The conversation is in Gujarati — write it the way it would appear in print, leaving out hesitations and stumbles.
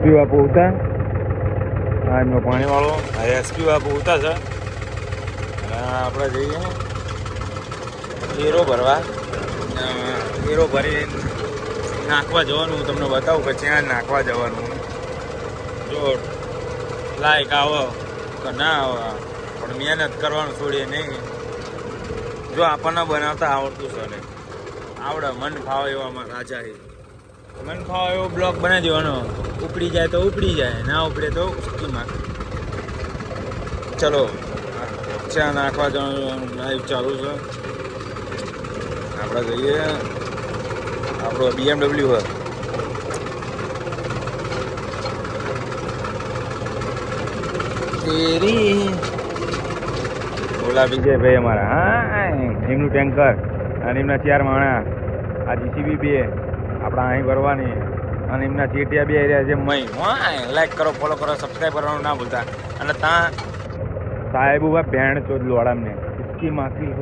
એસપી બાપુ ઉતા આજનો પાણીવાળો એસપી બાપુ ઉતા છે અને આપણે જઈએ હીરો ભરવા. હીરો ભરી નાખવા જવાનું. હું તમને બતાવું કે ત્યાં નાખવા જવાનું. જો લાઈક આવો કે ના આવો પણ મહેનત કરવાનું છોડીએ નહીં. જો આપણને બનાવતા આવડતું છે ને આવડે મન ફાવે એવામાં રાજા છે. મન ફાવે એવો બ્લોક બનાવી દેવાનો. ઉપડી જાય તો ઉપડી જાય, ના ઉપડે તો ઉચકીમાં. ચલો ચા નાખવા જવાનું લાઈવ ચાલુ છે. આપણે જઈએ આપણો BMW હોય તેરી ઓલા વિજયભાઈ અમારા. હા એમનું ટેન્કર અને એમના 4 માણા. આ જીસીબી 2 આપણા અહીં ભરવાની અને એમના ચેટિયા 2 રહ્યા છે. લાઈક કરો, ફોલો કરો, સબસ્ક્રાઈબ કરવાનું ના ભૂલતા. અને ત્યાં સાહેબ ઉભા ભેણ ચોદ લોડામને ઇસકી માસી